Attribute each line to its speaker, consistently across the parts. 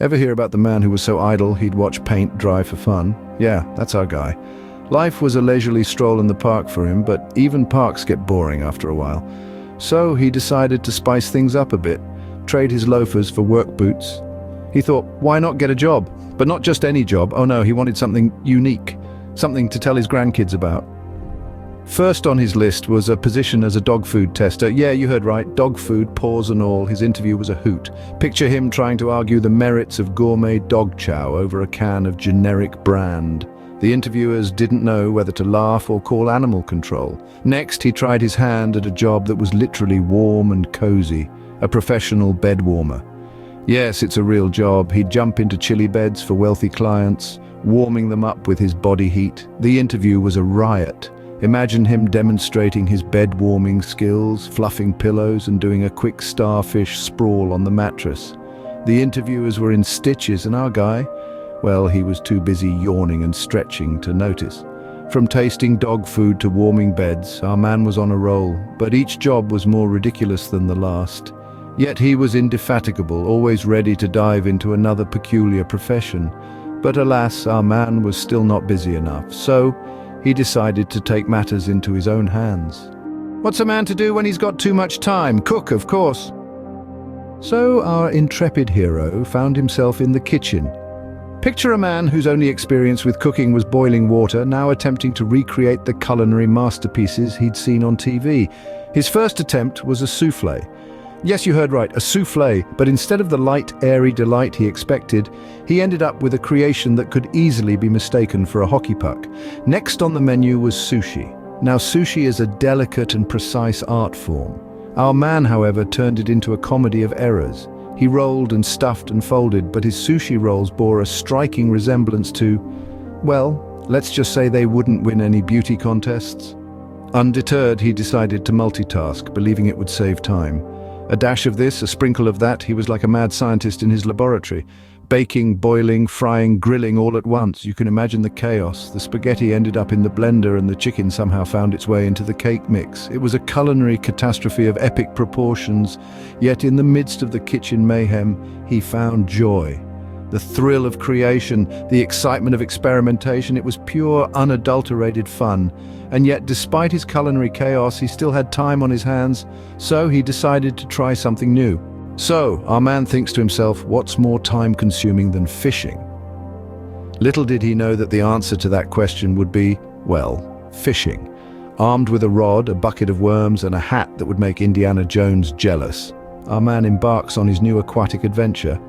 Speaker 1: Ever hear about the man who was so idle he'd watch paint dry for fun? Yeah, that's our guy. Life was a leisurely stroll in the park for him, but even parks get boring after a while. So he decided to spice things up a bit, trade his loafers for work boots. He thought, why not get a job? But not just any job. Oh no, he wanted something unique, something to tell his grandkids about. First on his list was a position as a dog food tester. Yeah, you heard right, dog food, paws and all. His interview was a hoot. Picture him trying to argue the merits of gourmet dog chow over a can of generic brand. The interviewers didn't know whether to laugh or call animal control. Next, he tried his hand at a job that was literally warm and cozy, a professional bed warmer. Yes, it's a real job. He'd jump into chilly beds for wealthy clients, warming them up with his body heat. The interview was a riot. Imagine him demonstrating his bed-warming skills, fluffing pillows and doing a quick starfish sprawl on the mattress. The interviewers were in stitches, and our guy, well, he was too busy yawning and stretching to notice. From tasting dog food to warming beds, our man was on a roll, but each job was more ridiculous than the last. Yet he was indefatigable, always ready to dive into another peculiar profession. But alas, our man was still not busy enough, so he decided to take matters into his own hands. What's a man to do when he's got too much time? Cook, of course. So our intrepid hero found himself in the kitchen. Picture a man whose only experience with cooking was boiling water, now attempting to recreate the culinary masterpieces he'd seen on TV. His first attempt was a soufflé. Yes, you heard right, a soufflé, but instead of the light, airy delight he expected, he ended up with a creation that could easily be mistaken for a hockey puck. Next on the menu was sushi. Now, sushi is a delicate and precise art form. Our man, however, turned it into a comedy of errors. He rolled and stuffed and folded, but his sushi rolls bore a striking resemblance to, well, let's just say they wouldn't win any beauty contests. Undeterred, he decided to multitask, believing it would save time. A dash of this, a sprinkle of that, he was like a mad scientist in his laboratory. Baking, boiling, frying, grilling all at once. You can imagine the chaos. The spaghetti ended up in the blender and the chicken somehow found its way into the cake mix. It was a culinary catastrophe of epic proportions, yet in the midst of the kitchen mayhem, he found joy. The thrill of creation, the excitement of experimentation, it was pure, unadulterated fun. And yet, despite his culinary chaos, he still had time on his hands, so he decided to try something new. So, our man thinks to himself, what's more time-consuming than fishing? Little did he know that the answer to that question would be, well, fishing. Armed with a rod, a bucket of worms, and a hat that would make Indiana Jones jealous, our man embarks on his new aquatic adventure.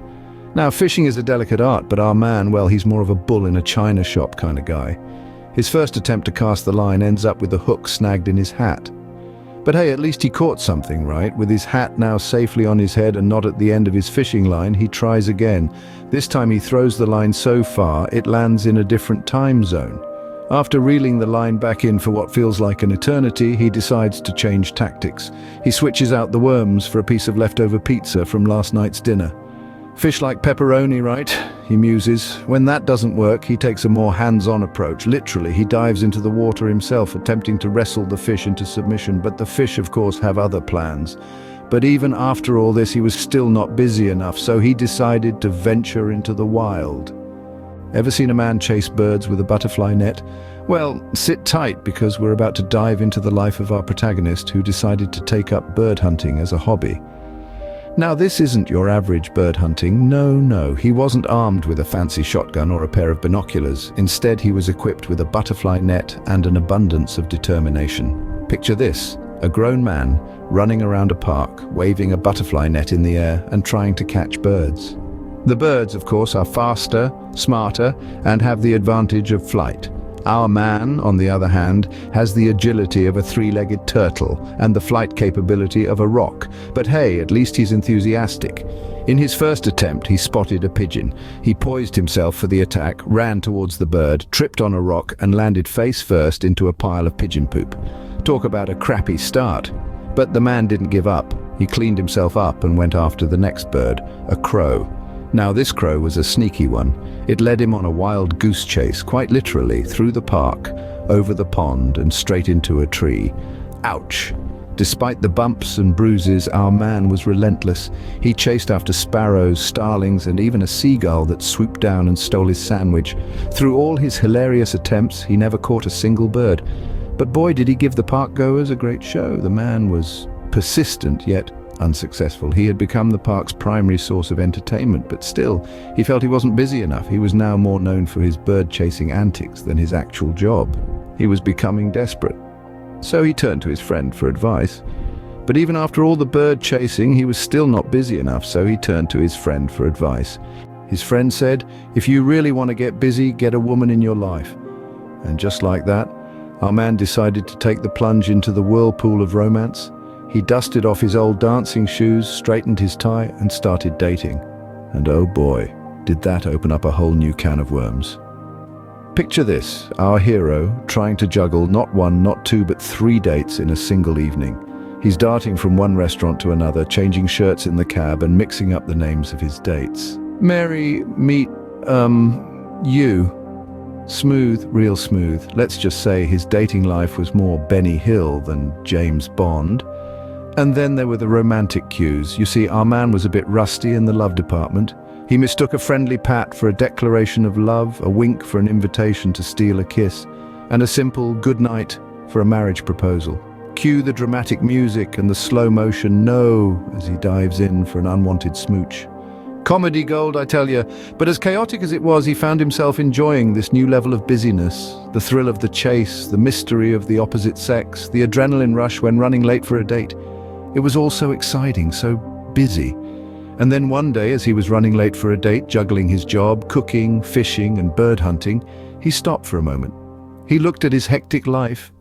Speaker 1: Now, fishing is a delicate art, but our man, well, he's more of a bull in a china shop kind of guy. His first attempt to cast the line ends up with the hook snagged in his hat. But hey, at least he caught something, right? With his hat now safely on his head and not at the end of his fishing line, he tries again. This time he throws the line so far, it lands in a different time zone. After reeling the line back in for what feels like an eternity, he decides to change tactics. He switches out the worms for a piece of leftover pizza from last night's dinner. Fish like pepperoni, right? He muses. When that doesn't work, he takes a more hands-on approach. Literally, he dives into the water himself, attempting to wrestle the fish into submission, but the fish, of course, have other plans. But even after all this, he was still not busy enough, so he decided to venture into the wild. Ever seen a man chase birds with a butterfly net? Well, sit tight, because we're about to dive into the life of our protagonist, who decided to take up bird hunting as a hobby. Now, this isn't your average bird hunting. No, he wasn't armed with a fancy shotgun or a pair of binoculars. Instead, he was equipped with a butterfly net and an abundance of determination. Picture this, a grown man running around a park, waving a butterfly net in the air and trying to catch birds. The birds, of course, are faster, smarter, and have the advantage of flight. Our man, on the other hand, has the agility of a three-legged turtle and the flight capability of a rock. But hey, at least he's enthusiastic. In his first attempt, he spotted a pigeon. He poised himself for the attack, ran towards the bird, tripped on a rock, and landed face first into a pile of pigeon poop. Talk about a crappy start. But the man didn't give up. He cleaned himself up and went after the next bird, a crow. Now, this crow was a sneaky one. It led him on a wild goose chase, quite literally, through the park, over the pond, and straight into a tree. Ouch! Despite the bumps and bruises, our man was relentless. He chased after sparrows, starlings, and even a seagull that swooped down and stole his sandwich. Through all his hilarious attempts, he never caught a single bird. But boy, did he give the park goers a great show. The man was persistent, yet unsuccessful. He had become the park's primary source of entertainment, but still, he felt he wasn't busy enough. He was now more known for his bird-chasing antics than his actual job. He was becoming desperate. So he turned to his friend for advice. But even after all the bird chasing, he was still not busy enough, so he turned to his friend for advice. His friend said, "If you really want to get busy, get a woman in your life." And just like that, our man decided to take the plunge into the whirlpool of romance. He dusted off his old dancing shoes, straightened his tie, and started dating. And oh boy, did that open up a whole new can of worms. Picture this, our hero trying to juggle not one, not two, but 3 dates in a single evening. He's darting from one restaurant to another, changing shirts in the cab and mixing up the names of his dates. Mary, meet, you. Smooth, real smooth. Let's just say his dating life was more Benny Hill than James Bond. And then there were the romantic cues. You see, our man was a bit rusty in the love department. He mistook a friendly pat for a declaration of love, a wink for an invitation to steal a kiss, and a simple good night for a marriage proposal. Cue the dramatic music and the slow motion no as he dives in for an unwanted smooch. Comedy gold, I tell you, but as chaotic as it was, he found himself enjoying this new level of busyness, the thrill of the chase, the mystery of the opposite sex, the adrenaline rush when running late for a date. It was all so exciting, so busy. And then one day, as he was running late for a date, juggling his job, cooking, fishing, and bird hunting, he stopped for a moment. He looked at his hectic life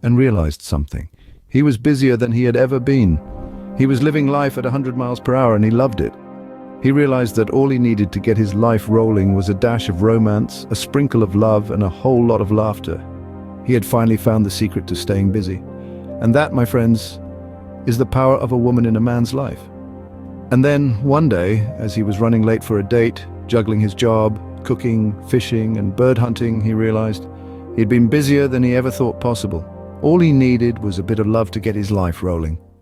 Speaker 1: and realized something. He was busier than he had ever been. He was living life at 100 miles per hour and he loved it. He realized that all he needed to get his life rolling was a dash of romance, a sprinkle of love, and a whole lot of laughter. He had finally found the secret to staying busy. And that, my friends, is the power of a woman in a man's life. And then, one day, as he was running late for a date, juggling his job, cooking, fishing, and bird hunting, he realized he'd been busier than he ever thought possible. All he needed was a bit of love to get his life rolling.